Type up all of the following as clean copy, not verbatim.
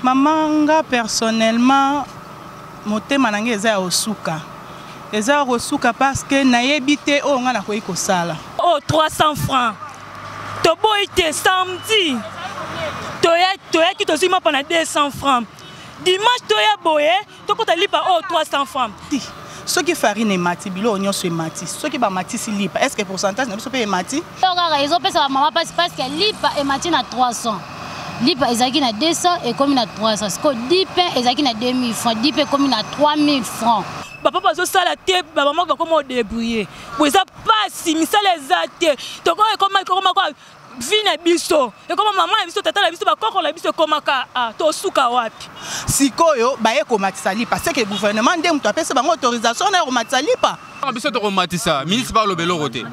Mamanga personnellement motema nange eza ya osuka. Eza ya osuka parce que nayebite o nga na koyi kosala. Oh 300 francs. To boite samedi. Toya ki tozima pendant 200 francs. Dimanche toya boye, to kota lipa oh 300 francs. Ceux qui farine et mati, bilo oignon sur mati. Ceux qui ba mati si lipa, est-ce que pourcentage n'a pas payé mati? Ils ont payé ça maman parce que lipa et mati na 300. Lipa ezaki na 200 et comme na 300. Parce que lipa ezaki na 2000 francs, lipa comme na 3000 francs. Papa bazo sala te ba maman ba comment débrouiller. Bo ça passe misala ezate. To ko comment quoi vina biso. Et comment maman biso tata la biso ba koko la biso komaka to suka wapi. Sikoyo ba ye komatisa lipa parce que le gouvernement ndem to apesa ba autorisation na komatisa lipa. Biso to komatisa ministre par le belo roté.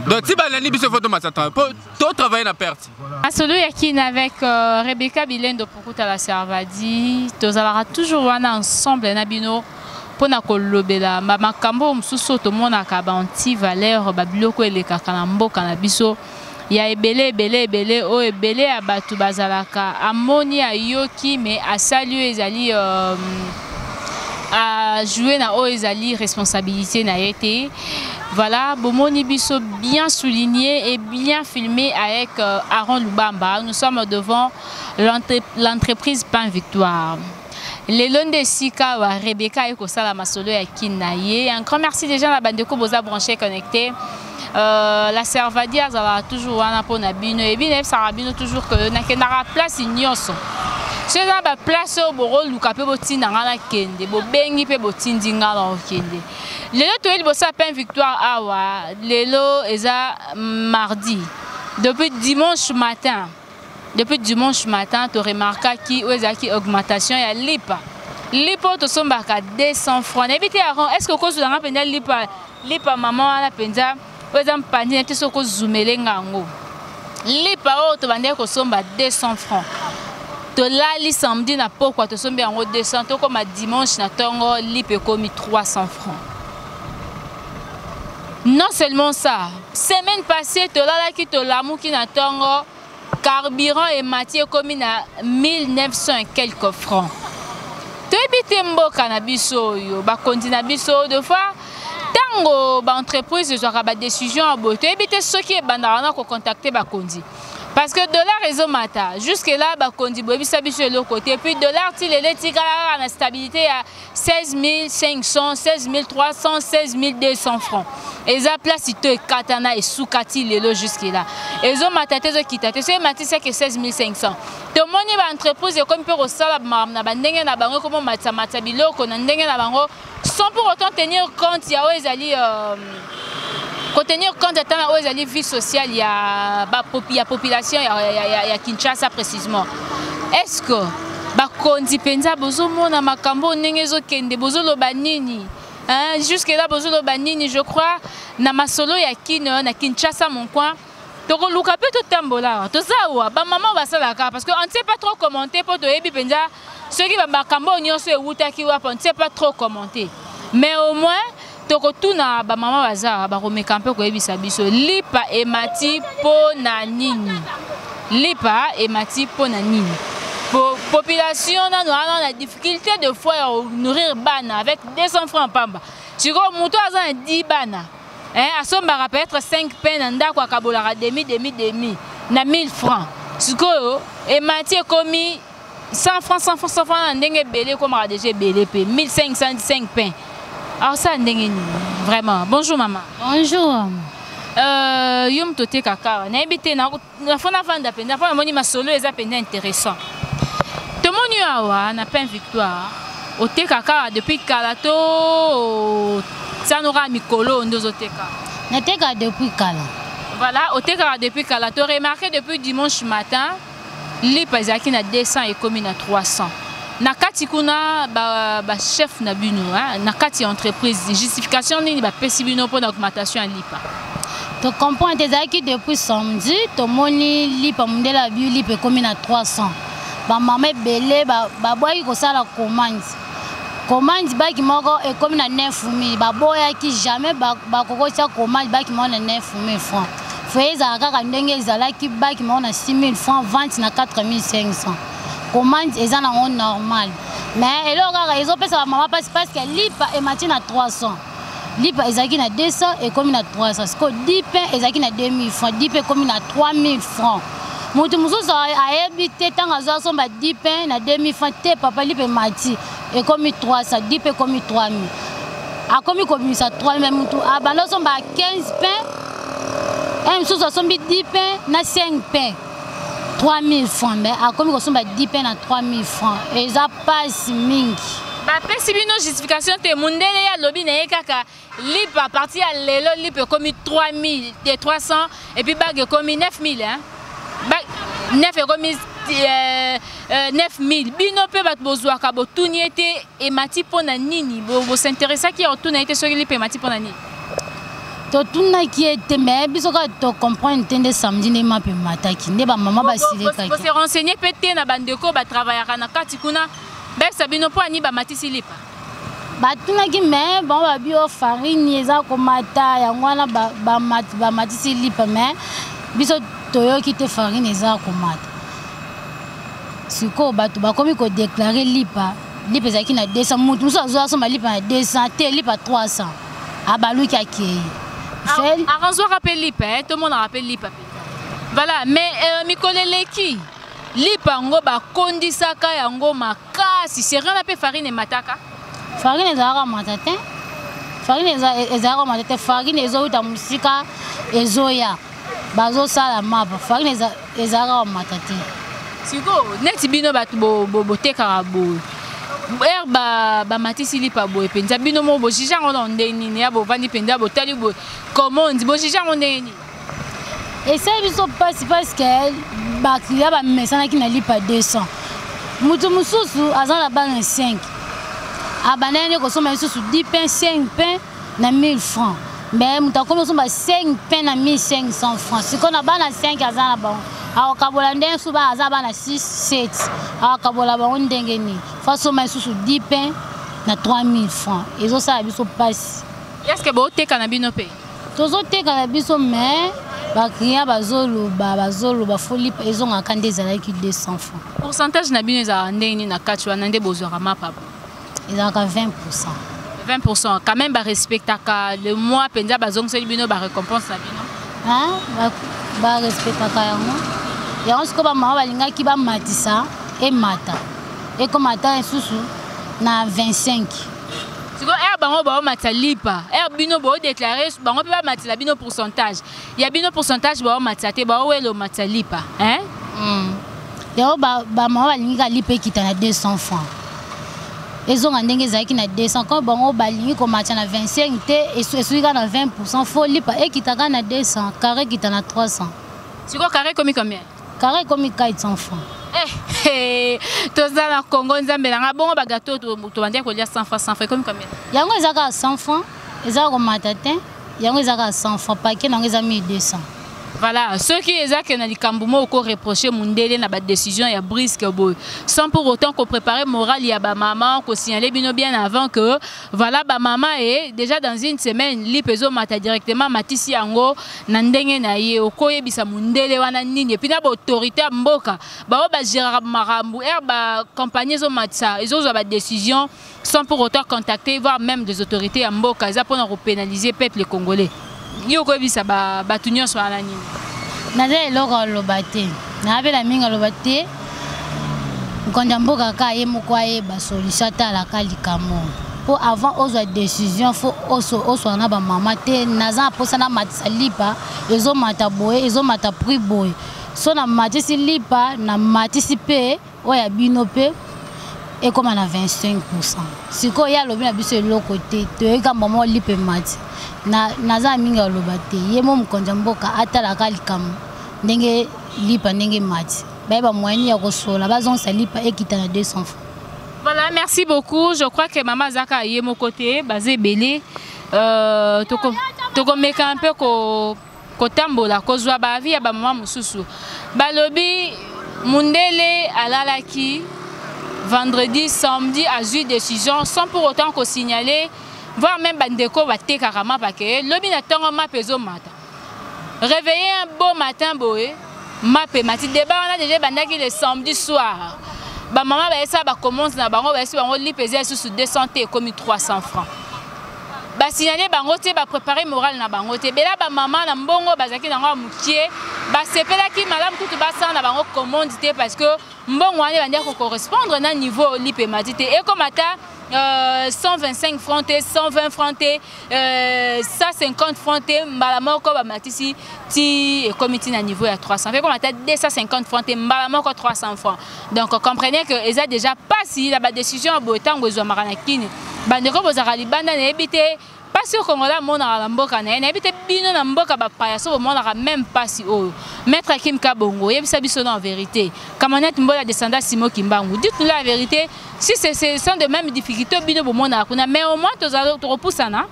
Donc si ba lani biso photo matata pour to travailler na perte. Masolo yakine avec Rebecca Bilendo pour la Servadi, tozalaka toujours wana ensemble na bino pona kolobela makambo mususu to mona ka ba anti valeur ba biloko elekaka na mboka na biso ya ebele o ebele ya batu bazalaka amoni ayoki mais asali ezali a jouer na o ezali responsabilité na yete. Voilà, Bomoni Bisso bien souligné et bien filmé avec Aaron Lubamba. Nous sommes devant l'entreprise Pain Victoire. Les longs de Sika, Rebecca et Kosala Masolo et Kinaye. Un grand merci déjà à la bande de Koboza branché connecté. La Servadia a toujours un apport Nabino et bien Sarabino toujours que n'a place ignoso. C'est là la place au bureau Lukape Botin dans la Kende, Bobengi pe Botin Dinga dans Kende. Le lot où il bosse à Pain Victoire Awa, le lot est à mardi. Depuis dimanche matin, tu remarques qu'il y a une augmentation à l'IPA. L'IPA, tu sommes à 200 francs. Est-ce que vous avez un l'IPA maman à la penza, vous avez un panier, tu sais que vous zoomez les gango. L'IPA, tu vas dire que vous sommes à 200 francs. Tu l'as samedi, na pourquoi tu sommes en 200, tu comme dimanche, na tongo, l'IPA comme 300 francs. Non seulement ça, semaine passée, tu l'as qui te l'amour qui na tongo, carburant et matière comme à 1900 et quelques francs. Tu habites un cannabis, ba continue biso de fois. Tango ba entreprise de ba décision à beauté. Tu habites ceux qui est bandarana ko contacter ba kondi. Parce que dollar réseau mata jusque là ba kondi bobi sabiso de l'autre côté puis dollar til l'électrique à la stabilité à 16 500, 16 300, 16 200 francs. Et ça place ito katana et soukati lelo jusque là. Et zo matate zo kitate so mati c'est que 16 500. To moni ba entreprise comme peut resala na bandenge na bango comme matsa biloko na ndenge na bango sans pour autant tenir compte ya ezali tenir compte de la vie sociale, il y a la population, il y a Kinshasa précisément. Est-ce que Kondi Penza bozo mona makambo nengezo kende bozo lobanini jusque là bozo lobanini je crois na masolo ya kino na Kinshasa mon coin. Donc on luka pe to tambola to zawa ba maman va ça parce que on ne sait pas trop commenter pour to ebi Penza ceux qui va makambo nyonso e wutaki wa on ne sait pas trop commenter. Mais au moins tokotuna ba mama baza ba komekampe ko ebisa biso lipa e mati po na nini lipa e mati po na nini population na la difficulté de fois nourrir bana avec 200 francs pamba siko muto aza 10 bana asomba peut-être 5 peines ndako akabola demi na 1000 francs siko e mati komi 100 francs ndenge belé comme déjà belé pe 1505 pain. Alors ça vraiment. Bonjour maman. Bonjour. Yom tote kaka. Na ebité na fona vanda penda fona moni masolo eza penda intéressant. To moni awa na Pain Victoire. O te kaka depuis kalato sanora mikolo ndozo teka. Na teka depuis kala. Voilà, o te kaka depuis kalato remarqué depuis dimanche matin, les paysaki na 200 et comme na 300. Nakati kuna ba chef na bino nakati entreprise justification nini ba pesi bino pour l'augmentation à lipa. To comprends que depuis samedi to moni lipa mundela bi lipa comme na 300. Ba mama belé ba boyi ko sala commande ba ki moko e comme na 9000 ba boya ki jamais ba koko tia commande ba ki mo na 9000 francs. Feza kaka ndenge ezala ki ba ki mo na 6000 francs vente na 4500. commande eza nango normal mais eloko kaka ezopesa bamama parce que lipa emati na 300 lipa ezalaki na 200 ekomi na 300 siko 10 pain ezalaki na 2000 francs 10 pain ekomi na 3000 francs moto mosusu ayebi te ntango azwa asomba 10 pain na 2000 francs te papa lipa emati ekomi 300 10 pain ekomi 3000 akomi kobimisa 3000 mais moto abanda asomba 15 pain mosusu asombi 10 pain na 5 pain 3000 francs mais akomi kosomba 10 pain na 3000 francs eza pasi mingi bapesi bino justification te mundele ya lobi na ye kaka lipa à partir ya lelo lipa ekomi 3000 et 300 et puis bag ekomi 9000 hein bag 9 ekomi 9000 bino mpe bato bozwaka botuni ete emati mpona nini bosinteresaki ya otuna ete soki lipa emati mpona nini totunaki ete me biso kaka tocomprendre te nde samedi nde mape mataki nde bamama basilekaki bose renseigné mpe te na bandeko batravaillaka na kati kuna besa bino mpo ani bamatisi lipa batunaki me bango babi o farine eza komata yango wana bamatisi lipa me biso toyoki te farine eza komata sikoyo bato bakomi kodeklare lipa ezalaki na 200 motu mosusu azwa asomba lipa na 200 te lipa 300 abaluki akei arrangeoka mpe lipa tomonaka mpe lipa mpe voilà mais mikolo eleki lipa yango bakondisaka yango makasi serena mpe farine emataka farine ezalaka mata te farine ezalaka mata te farine ezowuta mosika ezoya bazosala mapa farine ezalaka mata te sikoyo neti bino bato botekaka boye ere bamatisi lipa boye mpenza bino mo bojige yango na ndenge nini ya bovandi mpenza botali boye commande bojige yango ndenge nini esali biso mpasi parce que baklia bamesanaki na lipa 200 moto mosusu aza na bana 5 abandani kosomba lisusu 10 pain 5 pain na 1000 francs mais moto akomi kosomba 5 pain na 1500 francs sikoyo na bana 5 aza na bango akokabola ndenge su aza bana 6 7 akokabola bango ndenge nini fasomba lisusu 10 pain na 3000 francs ezosala biso mpasi eske booteka na bino mpe tozoteka na biso mais bakliya bazoloba fo lipa ezongaka nde ezalaki 200 francs pourcentage na bino ezalaka ndenge nini na kati wana nde bozwaka mapa ezalaka 20% quand même barespectaka le mois mpenza bazongiseli bino barécompense na bino barespectaka yango sikoyo bamama balingaki bamatisa emata ekomata lisusu na 25 sikoyo ere bango baomatisa lipa ere bino boodéclare bango mpe bamatisa bino pourcentage ya bino pourcentage baomatisa te baowela omatisa lipa yango bamama balingi ka lipa ekita na 200 francs ezonga ndenge ezalaki na 200 quand bango balingi komatisa na 25 te esukika na 20% fo lipa ekitaka na 200 carré ekita na 300 sikoyo carré ekomi combien carré ekomi 400 francs toza na Congo nzambe nanga bongo bagato tobandi kolia 100 francs ekomi combien yango ezaka 100 francs ezaka komata te yango ezaka 100 francs paquet nango eza 1200 voilà ceux qui ezaka na likambo moko reprocher mundele na ba décision ya brisque boy sans pour autant qu'on prépare moral ya ba maman qu'on signaler bino bien avant que voilà ba maman est déjà dans une semaine lipezo mata directement matisi yango na ndenge na ye okoyebisa mundele wana nini et puis na ba autorité mboka ba gérera marambu ba compagnie zo matsa ils ont ba décision sans pour autant contacter voire même des autorités ya mboka za pour pénaliser peuple congolais yo koyebisa bato nyonso wana nini naza eloko aloba te nabela mingi aloba te nkonda mboka ka ye moko ayeba solution atalaka likambo mpo avant ozwa décision fo oswana na bamama te naza na mposa na matisa lipa ezomata boye ezomata prix boye so na matisi lipa na matisi mpe oyo ya bino mpe ekoma na 25%. Sikoyo ya lobi na biso eloko te toyoka mama lipa emati naza mingi aloba te ye mo mokonzi mboka atalaka likambo ndenge lipa ndenge mati bayeba moyeni ya kosola bazongisa lipa ekita na 200 francs. Voilà, merci beaucoup. Je crois que maman Zaka est mon côté, basé belé. Tokomeka un peu kotambola kozwa ba vie ya ba maman mususu. Balobi mundele alalaki vendredi, samedi a eu décision sans pour autant qu'on signaler voire même bandeko bate karama parce que lobi na tongo mapezo mata. Réveiller un beau matin boé, mapé mati débat on a déjà bandaki le samedi soir. ba maman ba esa ba commence na bango ba esi bango lipeza sous 200 te comme 300 francs. Ba signaler bango te ba préparer moral na bango te. Bela ba maman na mbongo bazaki nango mukie ba sepela ki madame tout ba sa na bango commandité parce que mbongo wana ba ndeko correspondre na niveau lipemati te et comme ata 125 francs, 120 francs, 150 francs, mbalamoko ba matisi ti comité na niveau à 300. Fait comme à 250 francs, mbalamoko 300 francs. Donc comprenez que ils a déjà pas si la décision a beau temps gozo maranakini. Bandeko bozara libanda na ebité pas sûr qu'on a mon na mboka na ebité bino na mboka ba payaso au monde même pas si haut. Maître Kim Kabongo, yebisa biso en vérité. Kamonette mbola descendant Simo Kimbangu. Dites-nous la vérité. Si c'est sont de même difficultés bino bo mona kuna mais au moins tu repousse na.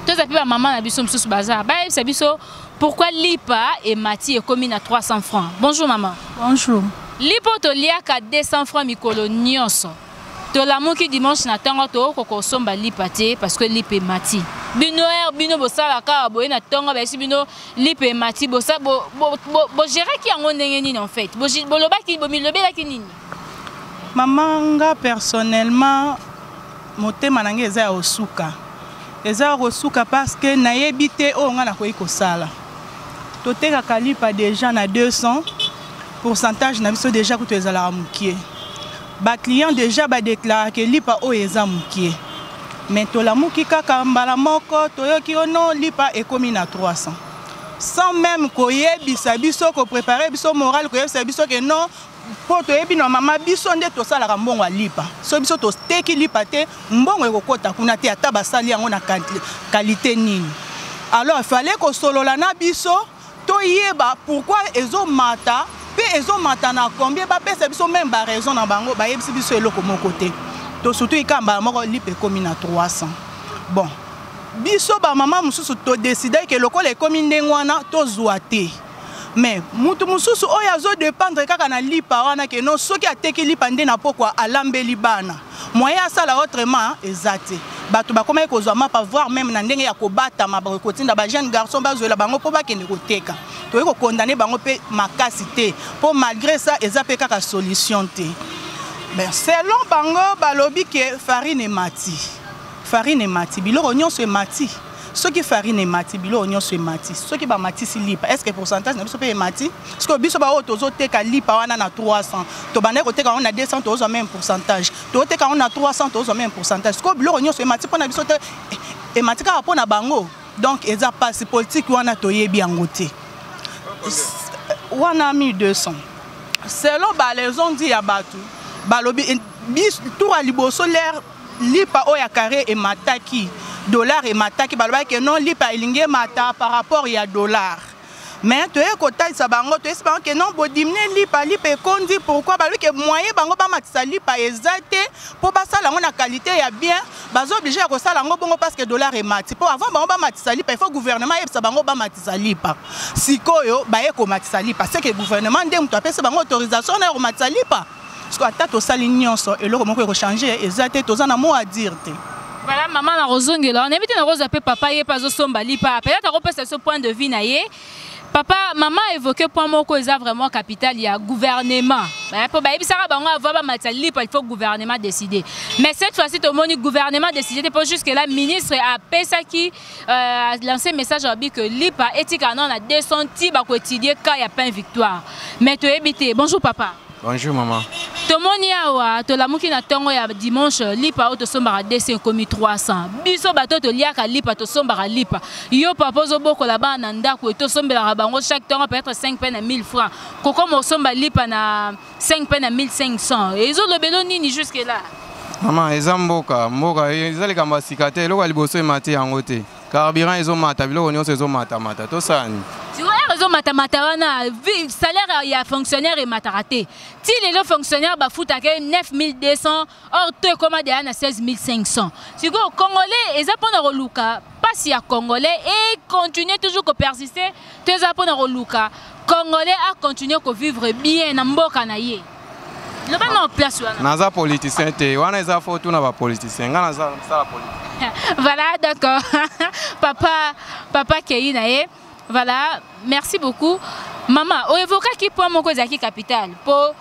Tu as pu maman na biso msusu bazar. Ba yebisa biso pourquoi lipa et mati est commis à 300 francs. Bonjour maman. Bonjour. Lipo to liaka 200 francs mikolo nyonso. To la moki dimanche na tango to ko somba lipate parce que lipe mati. Bino bosala ka boye na tango ba si bino lipe mati bosa bo gérer ki yango ndenge nini en fait. Bo loba ki bo milobela ki nini. Mamanga personnellement motema nange eza osuka. Eza osuka parce que nayebi te o nga na koyi kosala. To teka kalipa déjà na 200 pourcentage na biso déjà ko to ezala mukie. Ba client déjà ba déclare que lipa o eza mukie. Mais to la muki kaka mbala moko toyoki ono lipa ekomi na 300. Sans même koyebisa biso ko préparer biso moral koyebisa biso que non po toyebi no mama biso nde to sala ka mbongo lipa. So biso to steki lipa te mbongo ekokota kuna te ata basali yango na qualité nini. Alors il fallait ko solola na biso to yeba pourquoi ezo mata. Pe ezo matana combien ba pesa biso même ba raison na bango ba yebisi biso eloko moko te to surtout ikamba moko lipe komi na 300. Bon biso ba mama mususu to décider que lokola ekomi ndengwana to zwa te mais mutu mususu oyo azo dépendre kaka na lipa wana ke non soki ateki lipa nde na pokwa alambeli bana moyen asala autrement ezate bato bakoma kozwa mapa voir même na ndenge ya kobata mabako kotinda ba jeune garçon bazoela bango po bakende koteka to yeko condamner bango pe makasi te po malgré ça ezape kaka solution te. Ben selon bango balobi ke farine mati biloko nyonso e mati soki farine mati biloko nyonso e mati soki ba mati si lipa est-ce que pourcentage na biso pe mati parce que biso ba otozo teka lipa wana na 300 to bana ko teka wana na 200 tozo même pourcentage to teka wana na 300 tozo même pourcentage parce que biloko nyonso e mati pona biso te e mati ka pona bango donc eza passe politique wana toyebi yango te wana 1200 selon ba les on dit ya batu balobi bis tout à liboso l'air lipa oya carré et mataki dollar et mataki baloba que non lipa elinge mata par rapport ya dollar mais to e kota sa bango to espérons que non bo diminuer lipa kondi pourquoi balobi que moyen bango ba matisa lipa ezate pour ba sala na qualité ya bien bazo obligé ko sala ngo bongo parce que dollar et mati pour avant bango ba matisa lipa il faut gouvernement yebisa bango ba matisa lipa sikoyo ba e ko matisa lipa c'est que gouvernement ndem to apesa bango autorisation na ko matisa lipa parce que ata to sali nyonso eloko moko ko changer ezate to za na mo à dire te. Voilà maman na rozongela on évite na roza pe papa ye pas zo somba lipa peut-être ko pesa ce point de vue na ye. Papa, maman a évoqué point moko eza vraiment capital, il y a gouvernement. Pour baïbisara bango avoir matali il faut gouvernement décider. Mais cette fois-ci tout le monde gouvernement décider pas juste que la ministre a pesa qui a lancé message à que lipa éthique non a 200 ti ba quotidien quand il y a pas victoire. Mais tu éviter. Bonjour papa. Bonjour maman. Tout le monde y a to la muki na tongo ya dimanche lipa auto somba 200 comme 300. Biso bato to liaka lipa to somba lipa. Yo papa zo boko la ba na ndako to sombela bango chaque tongo peut être 5 peines à 1000 francs. Koko mo somba lipa na 5 peines à 1500. Et zo le belo nini jusque là. Maman ezamboka mboka ezali kamba sikate loko liboso emati yango te. Carburant ezo mata biloko nyonso ezo mata to sani. Tu vois raison matamata wana salaire il y a fonctionnaire et mataraté. Si les fonctionnaires ba fout à 9200 or te commande à 16500. Si go congolais et zapona roluka pas si à congolais et continuer toujours que persister te zapona roluka congolais a continuer que vivre bien na mboka na ye. Le pas en place wana. Naza politicien te wana eza faut na ba politicien ngana za la politique. Voilà d'accord. Papa Keina ye. Voilà, merci beaucoup. Maman, on évoque qui point mon cause qui capital pour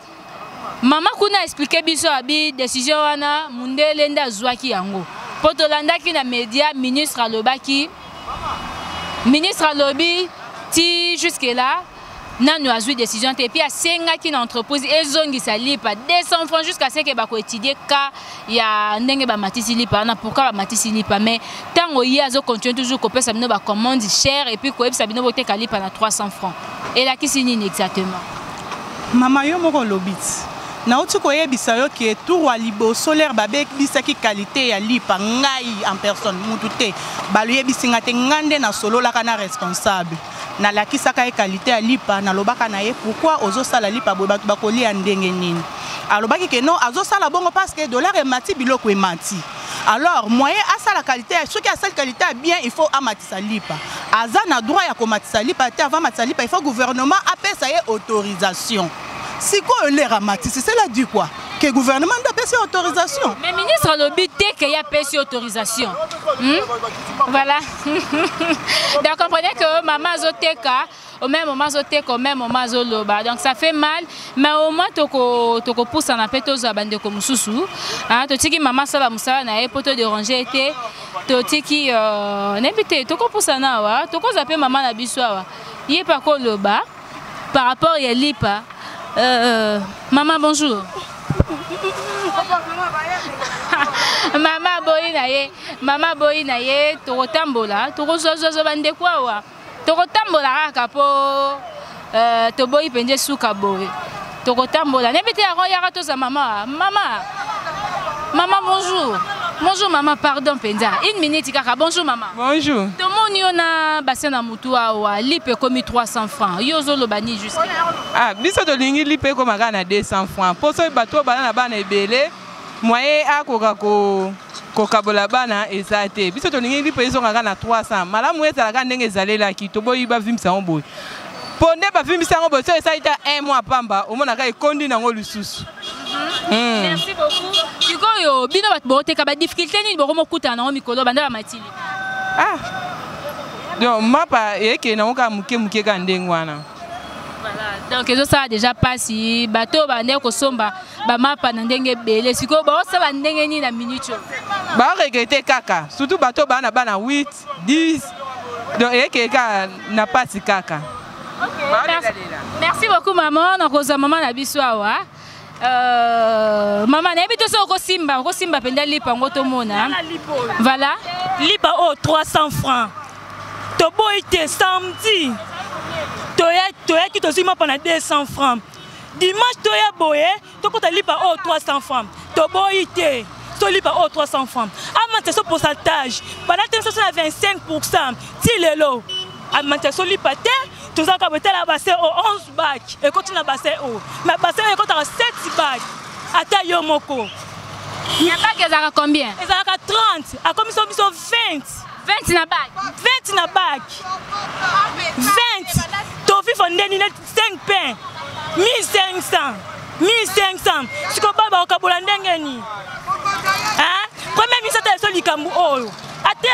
Maman kuna expliqué biso abi décision wana mundele nda zwaki yango. Potolandaki na média ministre alobaki. Ministre alobi ti jusque là nanu azui décision et puis a sengaki na entreprise ezongisa lipa 200 francs jusqu'à ce que bako étudier ka ya ndenge ba matisi lipa na pourquoi ba matisi lipa mais tango yi azo continue toujours ko pesa bino ba commande cher et puis ko ebisa bino bote ka lipa na 300 francs et la kisi nini exactement mama yo moko lobit na uti ko yebisa yo ki tour wa libo solaire babe bisaki qualité ya lipa ngai en personne mutu te ba yebisinga te ngande na solo la kana responsable na lakisaka qualité ya lipa na lobaka na ye pourquoi ozo sala lipa bo batu bakoli ndenge nini alobaki ke non azo sala bongo parce que dollar emati biloko emati alors moyen asa la qualité ce qui a cette qualité bien il faut amatisa lipa aza na droit ya komatisa lipa te avant matisa lipa il faut gouvernement apesa ye autorisation si quoi le ramatisi cela dit quoi que gouvernement doit payer autorisation mais ministre lobby te que y a payé autorisation voilà donc comprenez que maman zoteka au même moment zoteka au même moment zoloba donc ça fait mal mais au moins toko pousse na peto za bande ko mususu hein to tiki maman sala musala na e poto déranger été to tiki n'habite toko pousse na wa toko zape maman na biswa yé pas ko loba par rapport ya lipa maman bonjour Mama boy na ye tokotambola tokozozo bande kwa wa tokotambola kaka po to boy penje suka boy tokotambola nebite ya roya toza mama bonjour maman pardon penza une minute kaka bonjour maman bonjour to moni ona bassin na mutu wa lipe komi 300 francs yozo lobani juste biso to lingi lipe ko magana 200 francs poso bato bana bana ebele moyen akoka ko kabola bana ezate biso to lingi lipe zo ngana 300 malamu ezalaka ndenge ezalela ki to boyi ba vimisa ngombo ponde ba vimisa ngombo so esaita 1 mois pamba omonaka ekondi nango lususu. Merci beaucoup. Sikoyo bino bat boteka ba difficulté ni boko mokuta na mikolo banda ba matili. Donc mapa eke na oka muke ka ndenge wana. Voilà. Donc eso ça déjà passé bato bande ko somba ba mapa na ndenge bele sikoyo ba osala ndenge ni na minute. Ba regretter kaka surtout bato bana 8 10 donc eke ka na pasi kaka. Okay. Merci beaucoup maman na koza maman na biswa maman na bito so ko simba penda lipa ngoto mona voilà lipa 300 francs to boite samedi toya ki to sima pendant 200 francs dimanche toya boye to kota lipa 300 francs to boite to lipa 300 francs amante so pourcentage pendant que ça 25% ti lelo amante so lipa te tous en cas la basse au 11 bac et continue à basse au mais basse et quand 7 bac ata yo moko il y a pas que ça combien et ça 30 à commission 20 na bac 20 na bac 20 to fi fondeni 5 pain 1500 siko baba okabola ndenge ni hein premier ministre ta so likambu oyo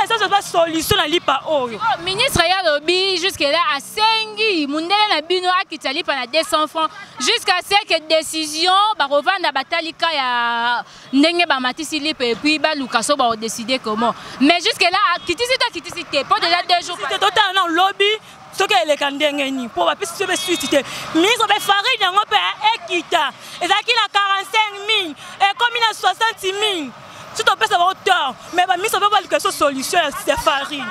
ça c'est pas solution na lipa oyo ministre ya lobby jusque là a sengi mundele na bino akita lipa na 200 francs jusqu'à ce que décision ba revendre batalika ya ndenge ba matisi lipa et puis ba lukaso ba décider comment mais jusque là kitisi te pas déjà 2 jours c'était total non lobby ce que les kandenge ni pour ba pisi be susciter ministre be farine yango pe ekita ezaki na 45 000 et comme il a 60 000 si tu penses avoir tort, mais bah, mise en place quelque solution, c'est farine.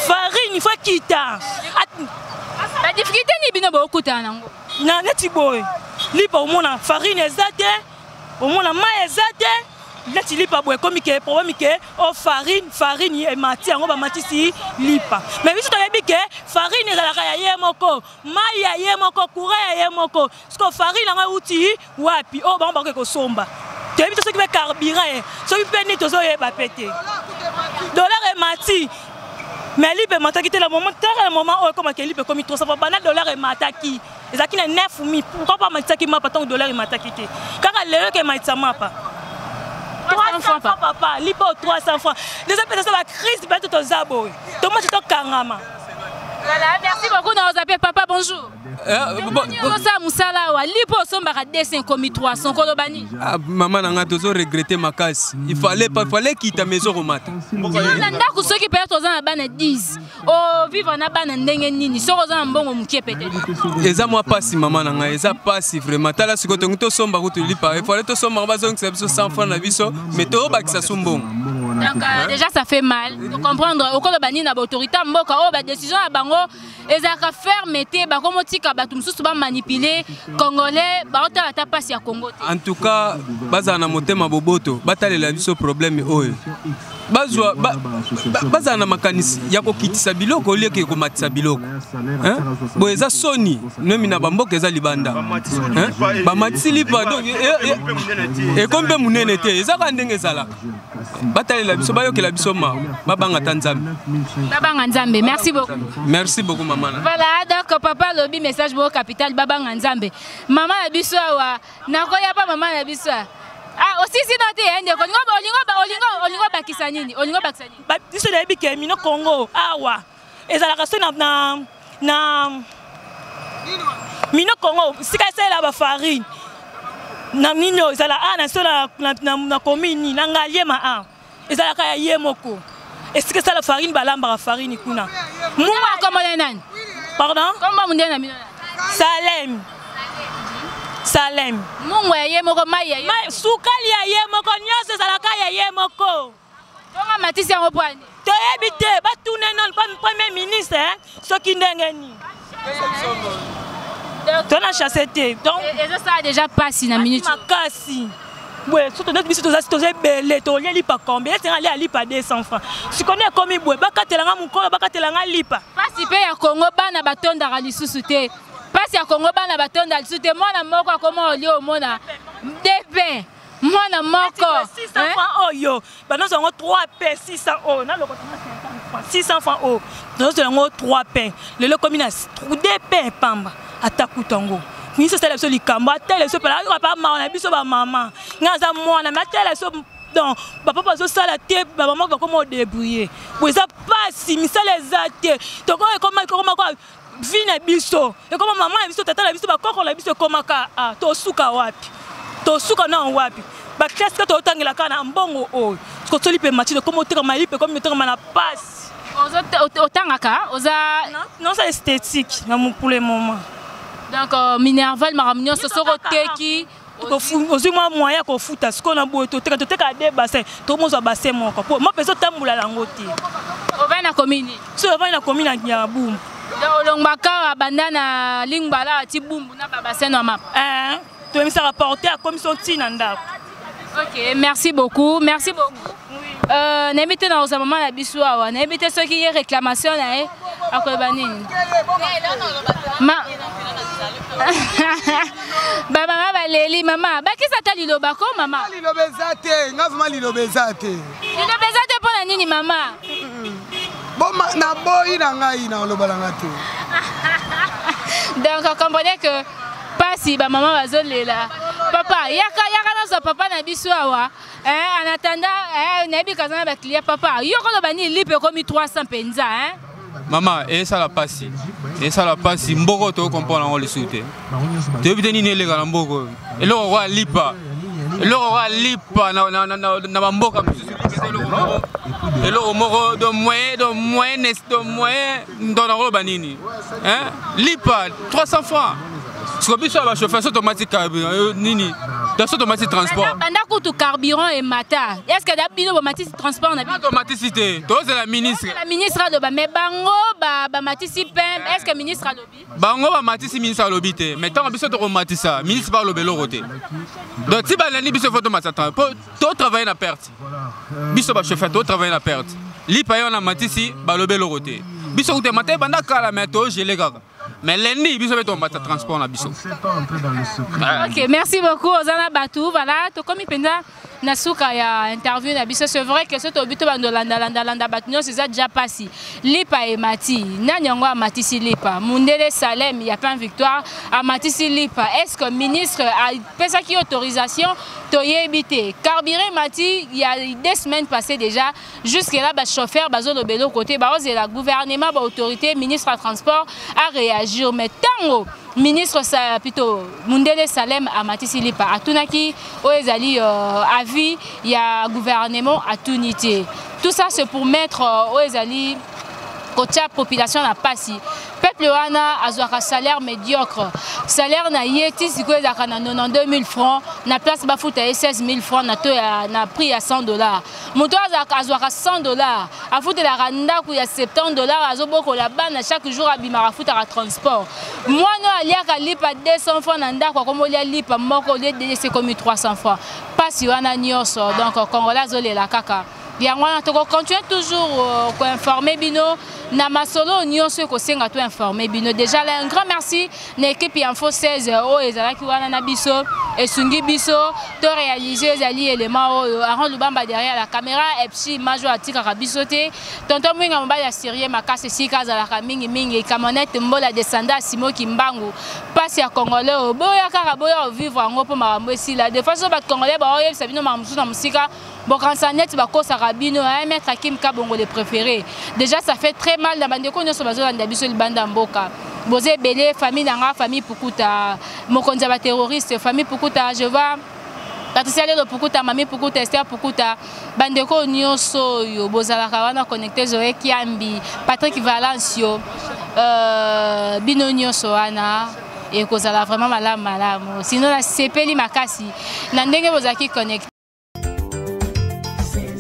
Farine, il faut quitter. La difficulté ni bien beaucoup de temps. Non, n'est-ce pas? Lipa au monde farine exacte, au monde maïs exacte. N'est-ce lipa boy comme que problème que oh farine et matière, on va matisi lipa. Mais si tu as dit que farine est la caille moko, maïs est moko, courant est moko. Ce que farine a un outil, wapi, oh bah on va que somba. Tu as vu tout ce qui est carburant, ce qui est tout ça est pété. Dollar est mati. Mais libre mata qui était le moment où comme qu'il libre comme 300 francs banal dollar est mata qui. Et ça qui est 9000. Pourquoi pas mata qui m'a pas tant dollar est mata qui était. Car le que mata m'a pas. 300 francs papa, libre 300 francs. Deuxième personne la crise peut tout zabo. Toi moi je te kangama. Voilà, merci beaucoup. Nous appelons papa, bonjour. Maman n'a pas regretté ma casse. Il fallait quitter la maison au matin. Et ça moi pas si maman n'a et ça pas si vraiment. T'as la seconde tu sommes tu lis pas. Il fallait te sommes en bas que c'est 100 francs la vie mais tu as que ça soit bon. Donc déjà ça fait mal de comprendre au cours de bani na autorité mboka oh ba décision à bango ezaka fermeté ba comme tika ba tumsusu ba manipuler congolais ba ota ta passe ya Congo. En tout cas baza na motema boboto batalela biso problème oyo. Baza na makanisi ya kokitisa biloko lieke ko matisa biloko. Hein? Bo eza soni nomi na bamboka eza libanda. Hein? Ba matisi lipa donc e kombe munene te eza ka ndenge zala. Batalela biso bayokela biso ma babanga tanzambe. Babanga nzambe, merci beaucoup. Merci beaucoup maman. Voilà, donc papa lobi message bo capital babanga nzambe. Maman na biso wa nakoya pa maman na biso. Ah aussi si noté ende ko olingo bakisa nini? Olingo bakisa nini? Ba biso na bike mino Congo awa. Ezala ka na mino Congo sika sela ba farine. Na mino ezala na sola na commune na ngaliema a. Ezala ka yemoko. Est-ce que ça la farine balamba la farine kuna? Muma comment nani? Pardon? Comment munde na mino? Salem. Mungu ya yemoko mai ya yemoko. Sukali ya yemoko nyose zalaka ya yemoko. Tonga matisi ya ngopwani. Toyebite batune non premier ministre soki ndenge ni. Tona chassete. Donc et ça a déjà passé na minute. Makasi. Ouais, surtout notre biso toza belé to lipa combien c'est aller à lipa 200 francs. Si connais comme boue bakatelanga mukolo bakatelanga lipa. Pasi pe ya Congo bana batonda ga lisusu te. Pasi ya Congo bana batonda lisusu te mwana moko comment oli o mona DP mwana moko 600 francs oyo. Bana zongo 3 pain 600 o na lokota 600 francs o. Nous zongo 3 pain. Le lo commune 2 pain pamba atakutango. Ni c'est la seule kamba telle so pala pas maman biso ba maman ngaza mwana ma telle so donc papa pas so sala te ba maman ba comment débrouiller pour ça pas si misala ezate to comment quoi vina biso et comment maman biso tata la biso ba koko la biso komaka to suka wapi to suka na wapi ba classe ka to tangela kana mbongo o ko toli pe matino comme oteka malipe comme oteka na passe otangaka oza non c'est esthétique pour le moment. Donc Minerval Maramignon ce sera teki aussi moi moyen ko futa ce qu'on a beau to teka des bassins tout monde soit bassin mon ko moi personne tambula lango te o va na commune so va na commune ya Bumbu donc longbaka bandana lingbala ti Bumbu na ba bassin no map to me ça rapporter à commission tinanda. OK, merci beaucoup. N'habitez dans ce moment la bisouawa, n'habitez ceux qui y réclamation là à quoi banine. Maman va leli maman, ba qui s'attend lilobako maman. Lilobezate, ngavuma lilobezate. Lilobezate pour la nini maman. Bon na boy na ngai na lobalanga te. Donc comprenez que pas si ba maman va zolela. Papa, yaka na papa na bisouawa. En attendant, nabi kazana ba client papa. Yoko lo bani lipe comme 300 penza hein. Maman, et ça la passe. Et ça la passe, mboko to comprendre on le soute. Tu veux tenir les gars mboko. Et le roi lipa. Le roi lipa na mboka. Et le moro de moyen dans la robe nini. Hein? Lipa 300 francs. Ce que biso ba chauffeur automatique nini. Dans ce automatique transport. Pendant que carburant et mata. Est-ce que d'abord automatique transport na bi automaticité. Toi c'est la ministre. La ministre de ba mais bango ba matisi pem. Est-ce que ministre alobi? Bango ba matisi ministre alobi te. Mais tant biso to matisa, ministre par lobelo roté. Donc si ba lani biso photo matata. To travailler na perte. Biso ba chauffeur to travailler na perte. Li payo na matisi ba lobelo roté. Biso te maté banda kala mais to gelé kaka. Mais lundi, biso beto mata transport na biso. OK, merci beaucoup Ozana Batou. Voilà, to komi penda na suka ya interview na biso c'est vrai que soto bito bando landa batino c'est déjà passé lipa et mati nanyango amati si lipa Mundele Salem il y a plein victoire amati si lipa est-ce que ministre a pesa qui autorisation toyebité carburant mati il y a 2 semaines passées déjà jusque là ba chauffeur bazo le belo côté ba la gouvernement ba autorité ministre à transport a réagir mais tango ministre plutôt Mundele Salem a matisi lipa atunaki oezali avis il y a gouvernement à tunité tout ça c'est pour mettre oezali côté population na pasi peuple wana azwaka salaire médiocre salaire na yeti siko ezaka na 92 000 francs na place bafuta 16 000 francs na to na prix à $100 moto azwaka $100 afutelaka ndako ya $70 azobokola bana chaque jour abimaka afutaka transport mwana aliaka lipa 200 francs na ndako akomolia lipa moko c'est comme 300 francs pasi wana nyonso donc congolais azolela kaka yango wana toko continuer toujours ko informer bino na masolo nyonso ko senga to informer bino déjà là un grand merci na équipe Info 16 o ezalaki wana na biso esungi biso to réaliser ezali élément o Aaron Lubamba derrière la caméra epsi majo atika biso te tonton mwinga mbali ya Syrie makase sika za la mingi camonette mbola descendant Simo Kimbangu passe ya congolais o boya kaka boya vivre ngo po makambo esila des fois so ba congolais ba oyebisa bino mamusu na musika bon quand ça net ba ko sarabino maître Hakim Kabongo le préféré déjà ça fait très mal na bandeko nyonso bazolanda biso libanda mboka boze belé famille nanga famille Pukuta mokonza ba terroriste famille Pukuta je vois Patricia Lelo Pukuta mami Pukuta Esther Pukuta bandeko nyonso yo bozalaka wana connecté Zoé Kiambi Patrick Valencio bino nyonso wana et kozala vraiment malamu sinon la sepeli makasi na ndenge bozaki connecté